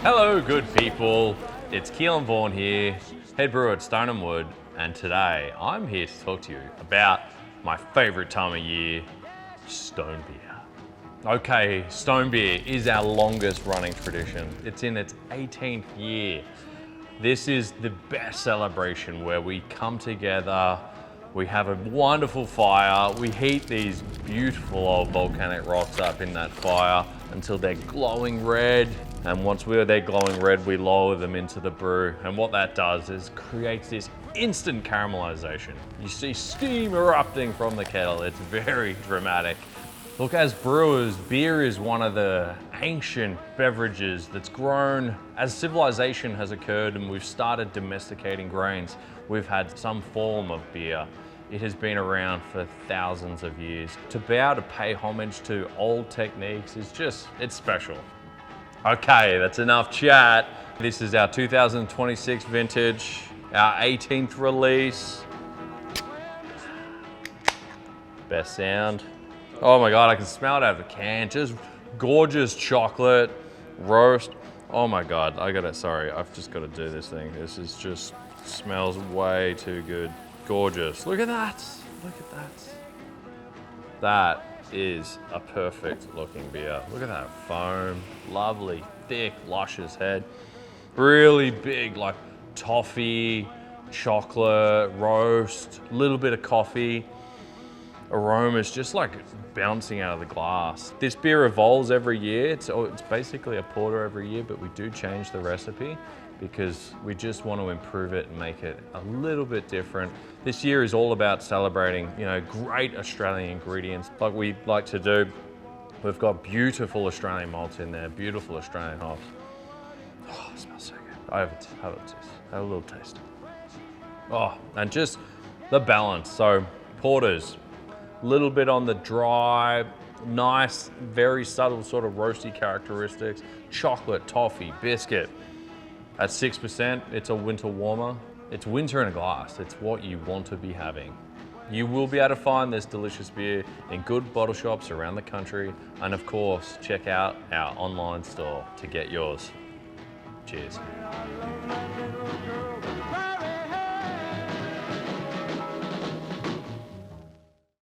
Hello, good people. It's Caolan Vaughan here, head brewer at Stone & Wood, and today I'm here to talk to you about my favourite time of year, stone beer. Okay, stone beer is our longest running tradition. It's in its 18th year. This is the best celebration where we come together, we have a wonderful fire, we heat these beautiful old volcanic rocks up in that fire until they're glowing red. And once they're glowing red, we lower them into the brew. And what that does is creates this instant caramelization. You see steam erupting from the kettle. It's very dramatic. Look, as brewers, beer is one of the ancient beverages that's grown as civilization has occurred and we've started domesticating grains. We've had some form of beer. It has been around for thousands of years. To be able to pay homage to old techniques is it's special. Okay, that's enough chat. This is our 2026 vintage, our 18th release. Best sound. Oh my God, I can smell it out of the can. Just gorgeous chocolate, roast. Oh my God, I've just got to do this thing. This is just, smells way too good. Gorgeous, look at that, look at that. That is a perfect looking beer. Look at that foam, lovely, thick, luscious head. Really big, like toffee, chocolate, roast, a little bit of coffee. Aromas just like bouncing out of the glass. This beer evolves every year. It's basically a porter every year, but we do change the recipe because we just want to improve it and make it a little bit different. This year is all about celebrating, great Australian ingredients like we like to do. We've got beautiful Australian malts in there, beautiful Australian hops. Oh, it smells so good. Have a little taste. Oh, and just the balance. So porters, little bit on the dry, nice, very subtle sort of roasty characteristics. Chocolate, toffee, biscuit. At 6%, it's a winter warmer. It's winter in a glass. It's what you want to be having. You will be able to find this delicious beer in good bottle shops around the country. And of course, check out our online store to get yours. Cheers.